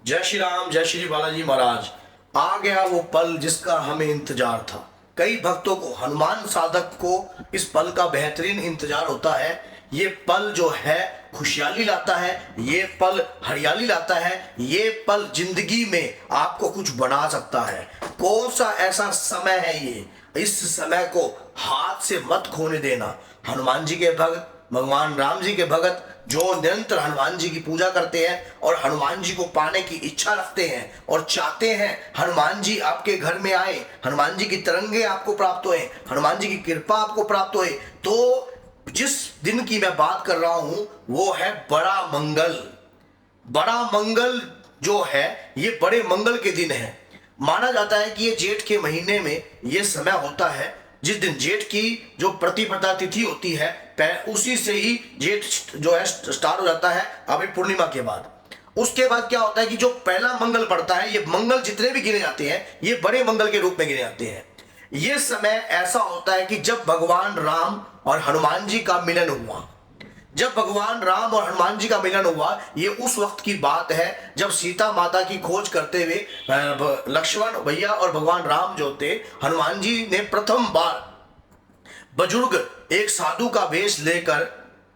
जय श्री राम, जय श्री बालाजी महाराज। आ गया वो पल जिसका हमें इंतजार था। कई भक्तों को, हनुमान साधक को इस पल का बेहतरीन इंतजार होता है। ये पल जो है खुशहाली लाता है, ये पल हरियाली लाता है, ये पल जिंदगी में आपको कुछ बना सकता है। कौन सा ऐसा समय है ये, इस समय को हाथ से मत खोने देना। हनुमान जी के भक्त, भगवान राम जी के भगत जो निरंतर हनुमान जी की पूजा करते हैं और हनुमान जी को पाने की इच्छा रखते हैं और चाहते हैं हनुमान जी आपके घर में आए, हनुमान जी की तरंगे आपको प्राप्त होए, हनुमान जी की कृपा आपको प्राप्त होए, तो जिस दिन की मैं बात कर रहा हूं वो है बड़ा मंगल। बड़ा मंगल जो है ये बड़े मंगल के दिन है। माना जाता है कि ये जेठ के महीने में ये समय होता है जिस दिन जेठ की जो प्रतिपदा तिथि होती है उसी से ही जेठ जो है स्टार्ट हो जाता है अभी पूर्णिमा के बाद। उसके बाद क्या होता है कि जो पहला मंगल पड़ता है, ये मंगल जितने भी गिने जाते हैं ये बड़े मंगल के रूप में गिने जाते हैं। ये समय ऐसा होता है कि जब भगवान राम और हनुमान जी का मिलन हुआ। जब भगवान राम और हनुमान जी का मिलन हुआ, ये उस वक्त की बात है जब सीता माता की खोज करते हुए लक्ष्मण भैया और भगवान राम जो थे, हनुमान जी ने प्रथम बार बुजुर्ग एक साधु का वेश लेकर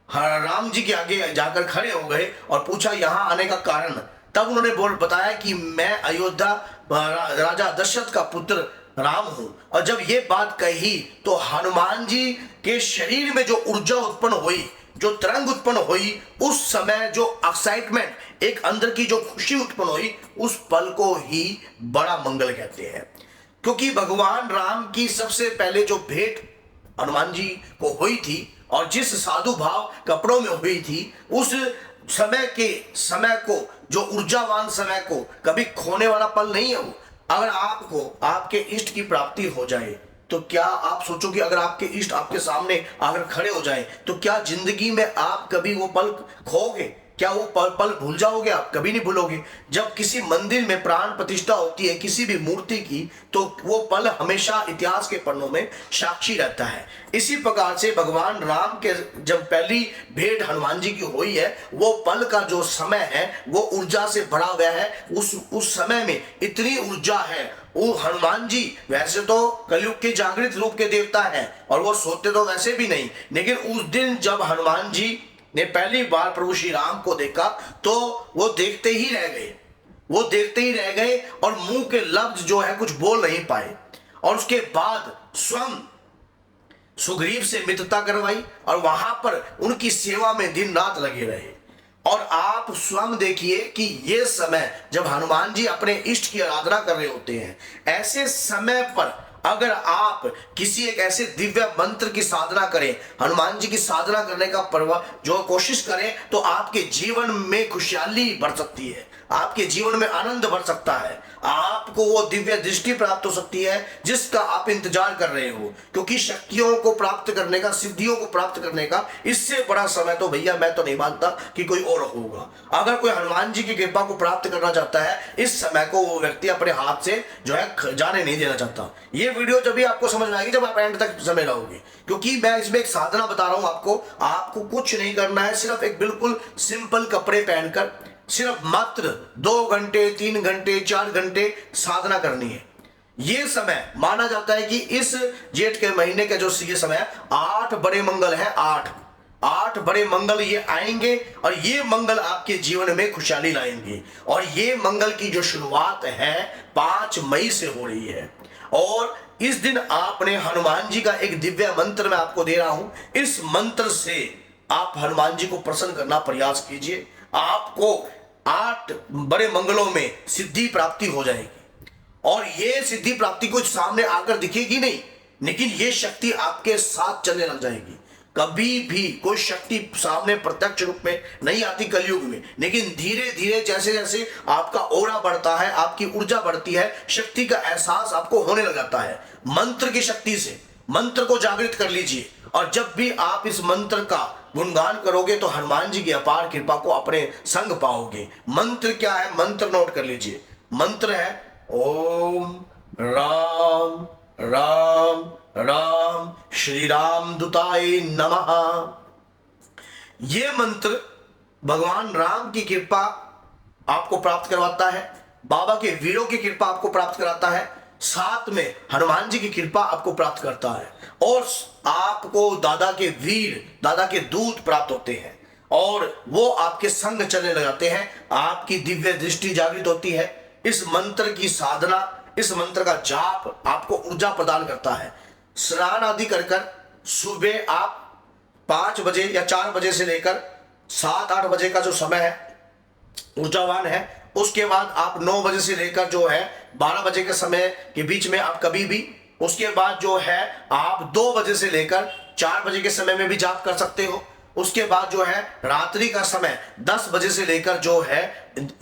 राम जी के आगे जाकर खड़े हो गए और पूछा यहाँ आने का कारण। तब उन्होंने बताया कि मैं अयोध्या राजा दशरथ का पुत्र राम हूं। और जब ये बात कही तो हनुमान जी के शरीर में जो ऊर्जा उत्पन्न हुई, जो तरंग उत्पन्न हुई, उस समय जो एक्साइटमेंट, एक अंदर की जो खुशी उत्पन्न हुई, उस पल को ही बड़ा मंगल कहते हैं। क्योंकि भगवान राम की सबसे पहले जो भेंट हनुमान जी को हुई थी और जिस साधु भाव कपड़ों में हुई थी, उस समय को जो ऊर्जावान समय को कभी खोने वाला पल नहीं है वो। अगर आपको आपके इष्ट की प्राप्ति हो जाए तो क्या आप सोचो कि अगर आपके इष्ट आपके सामने आकर खड़े हो जाए तो क्या जिंदगी में आप कभी वो पल खोगे? क्या वो पल भूल जाओगे? आप कभी नहीं भूलोगे। जब किसी मंदिर में प्राण प्रतिष्ठा होती है किसी भी मूर्ति की, तो वो पल हमेशा इतिहास के पन्नों में साक्षी रहता है। इसी प्रकार से भगवान राम के जब पहली भेंट हनुमान जी की हुई है, वो पल का जो समय है वो ऊर्जा से भरा हुआ है। उस समय में इतनी ऊर्जा है। वो हनुमान जी वैसे तो कलयुग के जागृत रूप के देवता हैं और वो सोते तो वैसे भी नहीं, लेकिन उस दिन जब हनुमान जी ने पहली बार प्रभु श्री राम को देखा तो वो देखते ही रह गए। वो देखते ही रह गए और मुंह के लफ्ज जो है कुछ बोल नहीं पाए। और उसके बाद स्वयं सुग्रीव से मित्रता करवाई और वहां पर उनकी सेवा में दिन रात लगे रहे। और आप स्वयं देखिए कि ये समय जब हनुमान जी अपने इष्ट की आराधना कर रहे होते हैं, ऐसे समय पर अगर आप किसी एक ऐसे दिव्य मंत्र की साधना करें, हनुमान जी की साधना करने का जो कोशिश करें, तो आपके जीवन में खुशहाली बढ़ सकती है, आपके जीवन में आनंद बढ़ सकता है, आपको वो दिव्य दृष्टि प्राप्त हो सकती है जिसका आप इंतजार कर रहे हो। क्योंकि शक्तियों को प्राप्त करने का, सिद्धियों को प्राप्त करने का इससे बड़ा समय तो भैया मैं तो नहीं मानता कि कोई और होगा। अगर कोई हनुमान जी की कृपा को प्राप्त करना चाहता है, इस समय को वो व्यक्ति अपने हाथ से जो है जाने नहीं देना चाहता। ये वीडियो जब भी आपको समझ में आएगी जब आप एंड तक समय रहोगे, क्योंकि मैं इसमें एक साधना बता रहा हूं आपको कुछ नहीं करना है। सिर्फ एक बिल्कुल सिंपल कपड़े पहनकर सिर्फ मात्र 2 घंटे 3 घंटे 4 घंटे साधना करनी है। ये समय माना जाता है कि इस जेठ के महीने का जो ये समय 8 बड़े मंगल है, 8 बड़े मंगल ये आएंगे और ये मंगल आपके जीवन में खुशहाली लाएंगे। और ये मंगल की जो शुरुआत है 5 मई से हो रही है। और इस दिन आपने हनुमान जी का एक दिव्य मंत्र मैं आपको दे रहा हूं, इस मंत्र से आप हनुमान जी को प्रसन्न करना प्रयास कीजिए। आपको 8 बड़े मंगलों में सिद्धि प्राप्ति हो जाएगी। और ये सिद्धि प्राप्ति कुछ सामने आकर दिखेगी नहीं, लेकिन ये शक्ति आपके साथ चलने लग जाएगी। कभी भी कोई शक्ति सामने प्रत्यक्ष रूप में नहीं आती कलयुग में, लेकिन धीरे धीरे जैसे जैसे आपका ओरा बढ़ता है, आपकी ऊर्जा बढ़ती है, शक्ति का एहसास आपको होने लग जाता है। मंत्र की शक्ति से मंत्र को जागृत कर लीजिए और जब भी आप इस मंत्र का गुणगान करोगे तो हनुमान जी की अपार कृपा को अपने संग पाओगे। मंत्र क्या है? मंत्र नोट कर लीजिए। मंत्र है ओम राम राम राम श्री राम दूताय नमः। ये मंत्र भगवान राम की कृपा आपको प्राप्त करवाता है, बाबा के वीरों की कृपा आपको प्राप्त कराता है, साथ में हनुमान जी की कृपा आपको प्राप्त करता है, और आपको दादा के वीर, दादा के दूत प्राप्त होते हैं और वो आपके संग चलने लगाते हैं। आपकी दिव्य दृष्टि जागृत होती है। इस मंत्र की साधना, इस मंत्र का जाप आपको ऊर्जा प्रदान करता है। स्नान आदि कर सुबह आप 5 बजे या 4 बजे से लेकर 7-8 बजे का जो समय है ऊर्जावान है। उसके बाद आप 9 बजे से लेकर जो है 12 बजे के समय के बीच में आप कभी भी, उसके बाद जो है आप 2 बजे से लेकर 4 बजे के समय में भी जाप कर सकते हो। उसके बाद जो है रात्रि का समय 10 बजे से लेकर जो है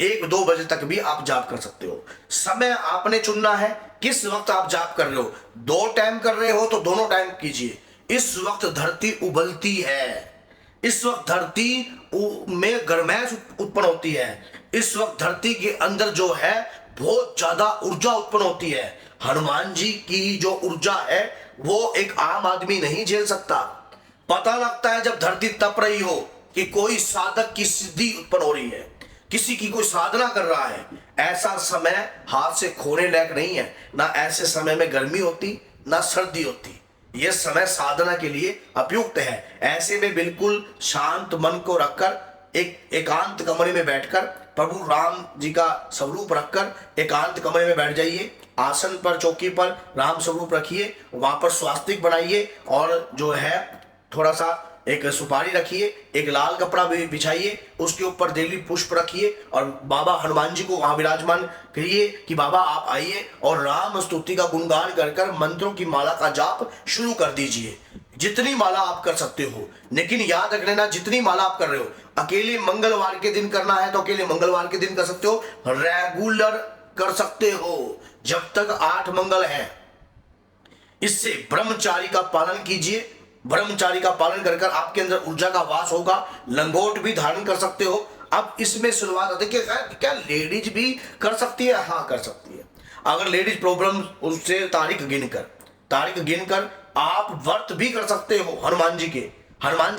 1-2 बजे तक भी आप जाप कर सकते हो। समय आपने चुनना है किस वक्त आप जाप कर रहे हो। 2 टाइम कर रहे हो तो दोनों टाइम कीजिए। इस वक्त धरती उबलती है, इस वक्त धरती में गर्मैश उत्पन्न होती है, इस वक्त धरती के अंदर जो है बहुत ज्यादा ऊर्जा उत्पन्न होती है। हनुमान जी की जो ऊर्जा है वो एक आम आदमी नहीं झेल सकता। पता लगता है जब धरती तप रही हो कि कोई साधक की सिद्धि उत्पन्न हो रही है, किसी की कोई साधना कर रहा है। ऐसा समय हाथ से खोने लायक नहीं है। ना ऐसे समय में गर्मी होती ना सर्दी होती। यह समय साधना के लिए उपयुक्त है। ऐसे में बिल्कुल शांत मन को रखकर एक एकांत कमरे में बैठकर प्रभु राम जी का स्वरूप रखकर एकांत कमरे में बैठ जाइए। आसन पर, चौकी पर राम स्वरूप रखिए, वहां पर स्वास्तिक बनाइए और जो है थोड़ा सा एक सुपारी रखिए, एक लाल कपड़ा भी बिछाइए, उसके ऊपर देवी पुष्प रखिए और बाबा हनुमान जी को वहां विराजमान करिए कि बाबा आप आइए और राम स्तुति का गुणगान कर मंत्रों की माला का जाप शुरू कर दीजिए। जितनी माला आप कर सकते हो, लेकिन याद रख लेना जितनी माला आप कर रहे हो, अकेले मंगलवार के दिन करना है तो अकेले मंगलवार के दिन कर सकते हो, रेगुलर कर सकते हो जब तक 8 मंगल है। इससे ब्रह्मचारी का पालन कीजिए। ब्रह्मचारी का पालन कर आपके अंदर ऊर्जा का वास होगा। लंगोट भी धारण कर सकते हो। अब इसमें शुरुआत होती है कि क्या लेडीज भी कर सकती है? हाँ, कर सकती है। अगर लेडीज प्रॉब्लम, उससे तारीख गिनकर आप व्रत भी कर सकते हो। हनुमान जी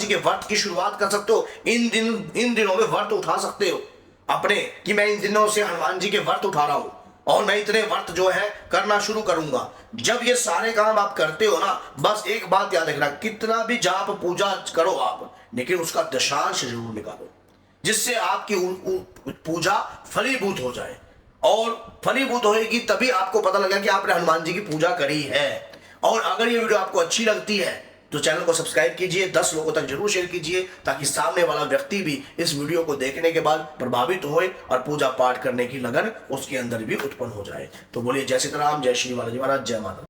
के व्रत की शुरुआत कर सकते हो। इन दिनों में व्रत उठा सकते हो अपने, कि मैं इन दिनों से हनुमान जी के व्रत उठा रहा हूं और मैं इतने व्रत जो है करना शुरू करूंगा। जब ये सारे काम आप करते हो ना, बस एक बात याद रखना, कितना भी जाप पूजा करो आप, लेकिन उसका दशांश जरूर निकालो, जिससे आपकी पूजा फलीभूत हो जाए। और फलीभूत होगी तभी आपको पता लगेगा कि आपने हनुमान जी की पूजा करी है। और अगर ये वीडियो आपको अच्छी लगती है तो चैनल को सब्सक्राइब कीजिए, 10 लोगों तक जरूर शेयर कीजिए, ताकि सामने वाला व्यक्ति भी इस वीडियो को देखने के बाद प्रभावित होए और पूजा पाठ करने की लगन उसके अंदर भी उत्पन्न हो जाए। तो बोलिए जय सीताराम, जय श्री बालाजी महाराज, जय माता।